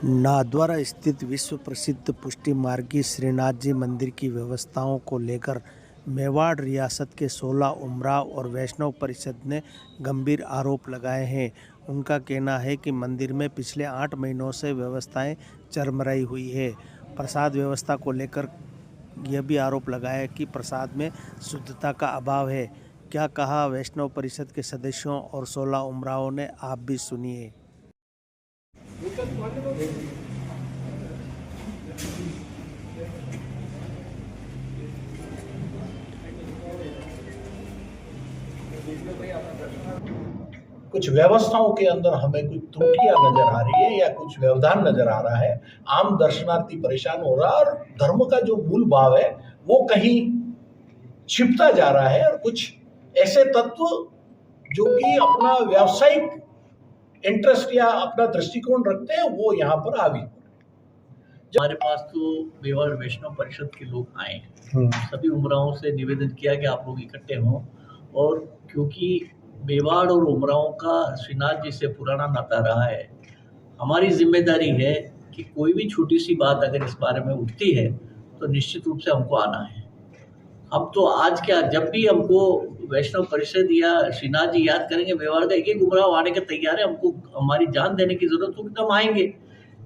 नाथद्वारा स्थित विश्व प्रसिद्ध पुष्टि मार्गी श्रीनाथ जी मंदिर की व्यवस्थाओं को लेकर मेवाड़ रियासत के 16 उमराव और वैष्णव परिषद ने गंभीर आरोप लगाए हैं। उनका कहना है कि मंदिर में पिछले 8 महीनों से व्यवस्थाएं चरमराई हुई है। प्रसाद व्यवस्था को लेकर यह भी आरोप लगाया कि प्रसाद में शुद्धता का अभाव है। क्या कहा वैष्णव परिषद के सदस्यों और 16 उमरावों ने, आप भी सुनिए। कुछ व्यवस्थाओं के अंदर हमें कुछ त्रुटियां नजर आ रही है या कुछ व्यवधान नजर आ रहा है। आम दर्शनार्थी परेशान हो रहा है और धर्म का जो मूल भाव है वो कहीं छिपता जा रहा है और कुछ ऐसे तत्व जो कि अपना व्यावसायिक इंटरेस्ट या अपना दृष्टिकोण रखते हैं वो यहाँ पर हावी हो रहे हैं। हमारे पास तो मेवाड़ वैष्णव परिषद के लोग आए, सभी उमरावों से निवेदन किया कि आप लोग इकट्ठे हों, और क्योंकि मेवाड़ और उमरावों का श्रीनाथ जी से पुराना नाता रहा है, हमारी जिम्मेदारी है कि कोई भी छोटी सी बात अगर इस बारे में उठती है तो निश्चित रूप से हमको आना है। हम तो आज क्या, जब भी हमको वैष्णव परिषद या श्रीनाथ जी याद करेंगे, मेवाड़ का एक उमराव आने के तैयार है। हमको हमारी जान देने की जरूरत होगी तो हम आएंगे।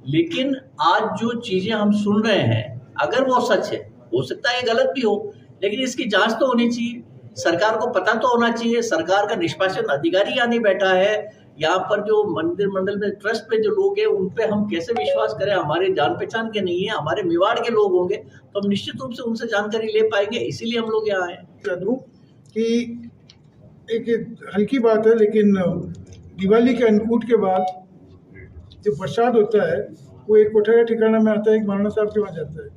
लेकिन आज जो चीजें हम सुन रहे हैं, अगर वो सच है, हो सकता है गलत भी हो, लेकिन इसकी जांच तो होनी चाहिए। सरकार को पता तो होना चाहिए। सरकार का निष्पादन अधिकारी यहाँ नहीं बैठा है। यहाँ पर जो मंदिर मंडल में ट्रस्ट पे जो लोग हैं उन पे हम कैसे विश्वास करें? हमारे जान पहचान के नहीं है, हमारे मेवाड़ के लोग होंगे तो हम निश्चित रूप से उनसे जानकारी ले पाएंगे। इसीलिए हम लोग यहाँ आए। कि एक हल्की बात है, लेकिन दिवाली के अन्नकूट के बाद जो प्रसाद होता है वो एक कोठा ठिकाना में आता है, एक महाराणा साहब के वहाँ जाता है।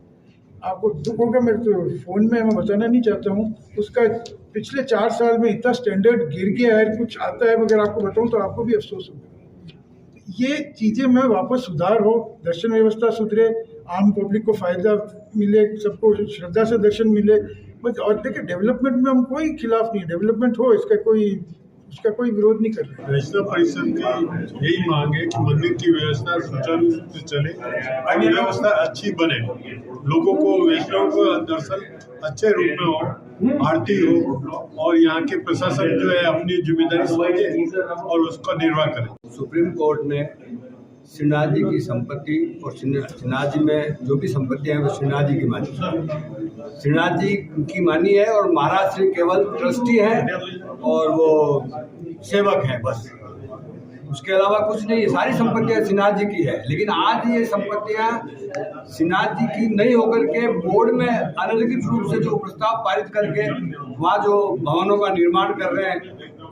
आपको दुख होगा, मेरे तो फ़ोन में मैं बताना नहीं चाहता हूँ, उसका पिछले 4 साल में इतना स्टैंडर्ड गिर गया है, कुछ आता है अगर आपको बताऊँ तो आपको भी अफसोस होगा। ये चीज़ें में वापस सुधार हो, दर्शन व्यवस्था सुधरे, आम पब्लिक को फ़ायदा मिले, सबको श्रद्धा से दर्शन मिले। बस, और देखिए डेवलपमेंट में हम कोई खिलाफ नहीं, डेवलपमेंट हो उसका कोई विरोध नहीं कर रहे। वैष्णव परिषद की यही मांग है कि मंदिर की व्यवस्था सुचारू रूप से चले और व्यवस्था अच्छी बने, लोगों को वैष्णव को दर्शन अच्छे रूप में हो, आरती हो, और यहाँ के प्रशासन जो है अपनी जिम्मेदारी समझे और उसका निर्वाह करे। सुप्रीम कोर्ट ने श्रीनाथ जी की संपत्ति और श्रीनाथ जी में जो भी संपत्ति है वो श्रीनाथ जी की मानी, श्रीनाथ जी की मानी है, और महाराज श्री केवल ट्रस्टी है और वो सेवक है, बस उसके अलावा कुछ नहीं है। सारी संपत्तियां श्रीनाथ जी की है। लेकिन आज ये संपत्तियां श्रीनाथ जी की नहीं होकर के बोर्ड में अनधिकृत रूप से जो प्रस्ताव पारित करके वहाँ जो भवनों का निर्माण कर रहे हैं,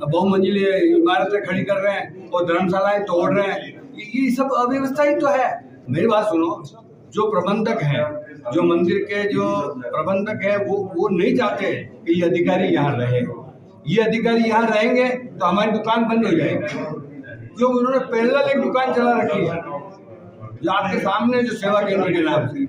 बहुमंजिली इमारतें खड़ी कर रहे हैं और धर्मशालाएं तोड़ रहे हैं, ये सब अव्यवस्था ही तो है। मेरी बात सुनो, जो प्रबंधक है, जो मंदिर के जो प्रबंधक है, वो नहीं चाहते कि ये अधिकारी यहाँ रहे। ये अधिकारी यहाँ रहेंगे तो हमारी दुकान बंद हो जाएगी। जो उन्होंने पहले एक दुकान चला रखी है जो आपके सामने, जो सेवा केंद्र के नाम से,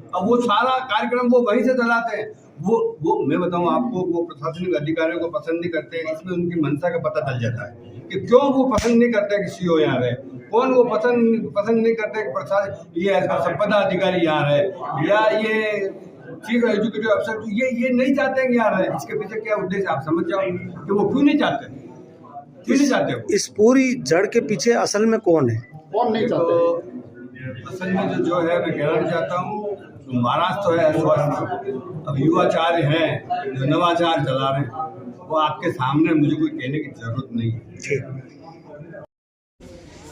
अब वो सारा कार्यक्रम वो वहीं से चलाते हैं। वो मैं बताऊं आपको, वो प्रशासनिक अधिकारियों को पसंद नहीं करते हैं। इसमें उनकी मंशा का पता चल जाता है कि क्यों वो पसंद नहीं करते कि सीओ यहाँ रहे, कौन वो पसंद नहीं करते कि प्रशासन ये संपदा अधिकारी यहाँ रहे, या ये चीफ एग्जीक्यूटिव अफसर ये नहीं चाहते हैं यहाँ रहे। इसके पीछे क्या उद्देश्य आप समझ जाओ कि वो क्यों नहीं चाहते, क्यों नहीं चाहते। इस पूरी जड़ के पीछे असल में कौन है, कौन नहीं चाहते? तो असल में जो है मैं कहना चाहता हूँ, तो महाराज तो है अस्वस्थ, अब युवाचार्य हैं जो नवाचार चला रहे हैं, वो आपके सामने, मुझे कोई कहने की जरूरत नहीं है।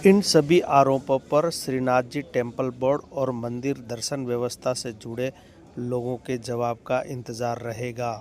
इन सभी आरोपों पर श्रीनाथ जी टेम्पल बोर्ड और मंदिर दर्शन व्यवस्था से जुड़े लोगों के जवाब का इंतजार रहेगा।